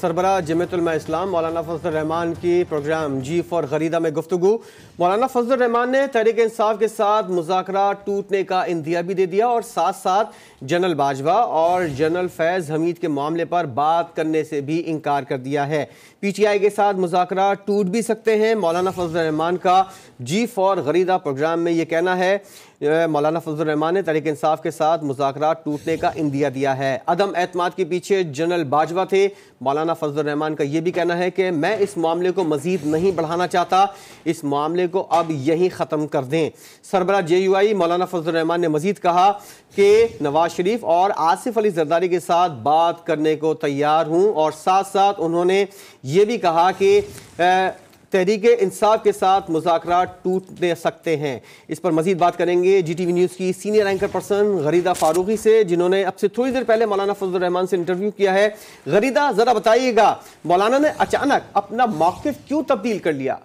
सरबराह जमीयत उलमा इस्लाम मौलाना फजल रहमान की programme ji for गरीदा में गुफ्तगू। मौलाना फजल रहमान ने तहरीक इंसाफ के साथ मुज़ाकरात टूटने का इंदिया भी दे दिया और साथ साथ जनरल बाजवा और जनरल फैज़ हमीद के मामले पर बात करने से भी इनकार कर दिया है। PTI के साथ मुज़ाकरात टूट भी सकते हैं। मौलाना फजल रहमान का जी फॉर गरीदा प्रोग्राम में ये कहना है। मौलाना फजल रहमान ने तहरीक इंसाफ के साथ मुज़ाकरात टूटने का इंदिया दिया है। अदम एतमाद के पीछे जनरल बाजवा थे। मौलाना फजल रहमान का ये भी कहना है कि मैं इस मामले को मज़ीद नहीं बढ़ाना चाहता, इस मामले को अब यहीं ख़त्म कर दें। सरबराह JUI मौलाना फजल रहमान ने मज़ीद कहा कि नवाज शरीफ और आसिफ अली जरदारी के साथ बात करने को तैयार हूँ, और साथ साथ उन्होंने ये भी कहा कि तहरीक इंसाफ के साथ मुज़ाकरात टूट सकते हैं। इस पर मजीद बात करेंगे GTV न्यूज़ की सीनियर एंकर पर्सन गरीदा फारूकी से, जिन्होंने अब से थोड़ी देर पहले मौलाना फजल रहमान से इंटरव्यू किया है। गरीदा, ज़रा बताइएगा, मौलाना ने अचानक अपना मौक़िफ़ क्यों तब्दील कर लिया?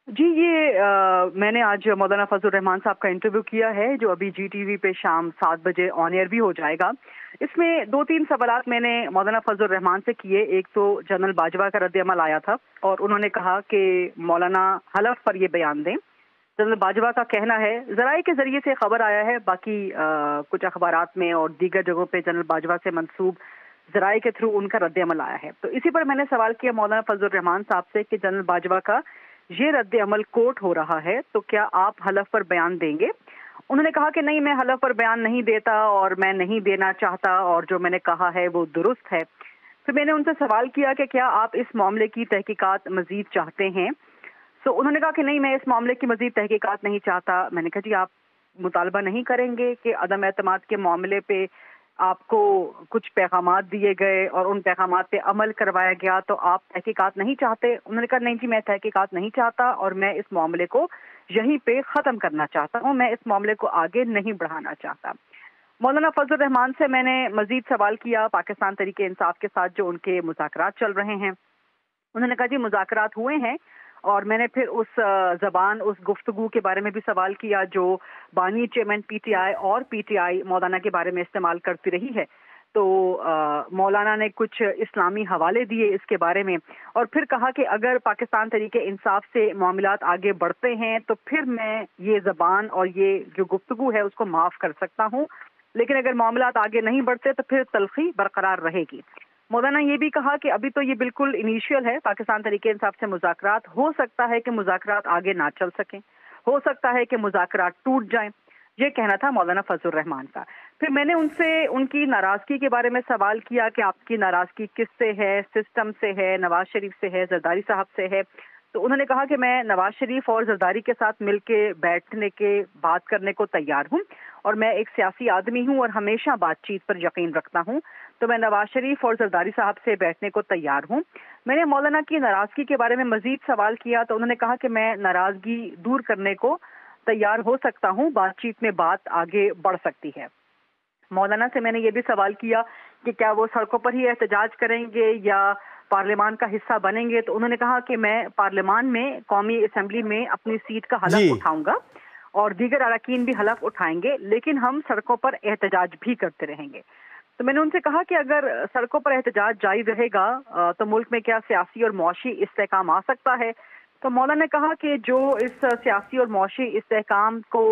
जी, ये मैंने आज मौलाना फजल रहमान साहब का इंटरव्यू किया है, जो अभी GTV पे शाम 7 बजे ऑन एयर भी हो जाएगा। इसमें 2-3 सवालात मैंने मौलाना फजल रहमान से किए। एक तो जनरल बाजवा का रद्द-ए-अमल आया था और उन्होंने कहा कि मौलाना हलफ पर ये बयान दें। जनरल बाजवा का कहना है, ज़राए के ज़रिए से खबर आया है, बाकी कुछ अखबारात में और दीगर जगहों पे जनरल बाजवा से मंसूब ज़राए के थ्रू उनका रद्द-ए-अमल आया है। तो इसी पर मैंने सवाल किया मौलाना फजल रहमान साहब से कि जनरल बाजवा का ये रद्द-ए-अमल कोर्ट हो रहा है, तो क्या आप हलफ पर बयान देंगे? उन्होंने कहा कि नहीं, मैं हलफ पर बयान नहीं देता और मैं नहीं देना चाहता, और जो मैंने कहा है वो दुरुस्त है। फिर मैंने उनसे सवाल किया कि क्या आप इस मामले की तहकीकात मजीद चाहते हैं? तो उन्होंने कहा कि नहीं, मैं इस मामले की मजीद तहकीकात नहीं चाहता। मैंने कहा जी, आप मुतालबा नहीं करेंगे कि अदम एतमाद के मामले पे आपको कुछ पैगामात दिए गए और उन पैगामात पे अमल करवाया गया, तो आप तहकीकात नहीं चाहते? उन्होंने कहा नहीं जी, मैं तहकीकात नहीं चाहता और मैं इस मामले को यहीं पे ख़त्म करना चाहता हूँ, मैं इस मामले को आगे नहीं बढ़ाना चाहता। मौलाना फजल रहमान से मैंने मजीद सवाल किया पाकिस्तान तहरीक इंसाफ के साथ जो उनके मुज़ाकरात चल रहे हैं। उन्होंने कहा जी, मुज़ाकरात हुए हैं, और मैंने फिर उस ज़बान, उस गुफ्तगू के बारे में भी सवाल किया जो बानी चेयरमैन PTI और PTI मौलाना के बारे में इस्तेमाल करती रही है। तो मौलाना ने कुछ इस्लामी हवाले दिए इसके बारे में, और फिर कहा कि अगर पाकिस्तान तहरीक इंसाफ से मामलात आगे बढ़ते हैं तो फिर मैं ये ज़बान और ये जो गुफ्तगू है उसको माफ़ कर सकता हूँ, लेकिन अगर मामलात आगे नहीं बढ़ते तो फिर तलखी बरकरार रहेगी। मौलाना ये भी कहा कि अभी तो ये बिल्कुल इनिशियल है, पाकिस्तान तहरीक इंसाफ से मुज़ाकरात, हो सकता है कि मुज़ाकरात आगे ना चल सकें, हो सकता है कि मुज़ाकरात टूट जाएं। ये कहना था मौलाना फजल रहमान का। फिर मैंने उनसे उनकी नाराज़गी के बारे में सवाल किया कि आपकी नाराज़गी किससे है? सिस्टम से है, नवाज शरीफ से है, जरदारी साहब से है? तो उन्होंने कहा कि मैं नवाज शरीफ और जरदारी के साथ मिलके बैठने के बात करने को तैयार हूँ, और मैं एक सियासी आदमी हूँ और हमेशा बातचीत पर यकीन रखता हूँ, तो मैं नवाज शरीफ और जरदारी साहब से बैठने को तैयार हूँ। मैंने मौलाना की नाराज़गी के बारे में मजीद सवाल किया, तो उन्होंने कहा कि मैं नाराज़गी दूर करने को तैयार हो सकता हूँ, बातचीत में बात आगे बढ़ सकती है। मौलाना से मैंने ये भी सवाल किया कि क्या वो सड़कों पर ही एहतजाज करेंगे या पार्लियामान का हिस्सा बनेंगे? तो उन्होंने कहा कि मैं पार्लियामान में, कौमी असम्बली में अपनी सीट का हलफ उठाऊंगा और दीगर अरकान भी हलफ उठाएंगे, लेकिन हम सड़कों पर एहतजाज भी करते रहेंगे। तो मैंने उनसे कहा कि अगर सड़कों पर एहतजाज जारी रहेगा तो मुल्क में क्या सियासी और मुआशी इस्तेहकाम आ सकता है? तो मौलाना ने कहा कि जो इस सियासी और मुआशी इस्तेहकाम को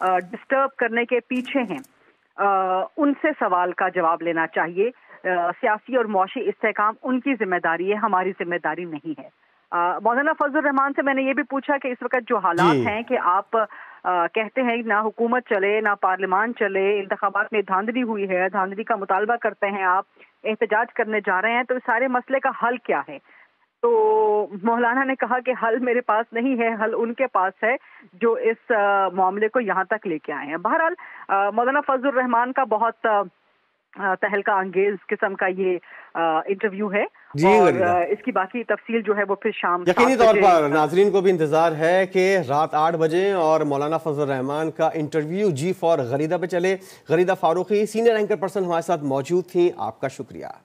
डिस्टर्ब करने के पीछे हैं, उनसे सवाल का जवाब लेना चाहिए। सियासी और मुआशी इस्तेहकाम उनकी जिम्मेदारी है, हमारी जिम्मेदारी नहीं है। मौलाना फजल रहमान से मैंने ये भी पूछा कि इस वक्त जो हालात हैं कि आप कहते हैं ना हुकूमत चले ना पार्लियामान चले, इंतखाबात में धांधली हुई है, धांधली का मुतालबा करते हैं आप, एहतजाज करने जा रहे हैं, तो इस सारे मसले का हल क्या है? तो मौलाना ने कहा कि हल मेरे पास नहीं है, हल उनके पास है जो इस मामले को यहाँ तक लेके आए हैं। बहरहाल मौलाना फजल रहमान का बहुत तहलका अंगेज किस्म का ये इंटरव्यू है, और इसकी बाकी तफसील जो है वो फिर शाम यकीनी तौर पर नाजरीन को भी इंतजार है कि रात 8 बजे और मौलाना फजल रहमान का इंटरव्यू जी फॉर गरीदा पे चले। गरीदा फारूकी सीनियर एंकर पर्सन हमारे साथ मौजूद थी, आपका शुक्रिया।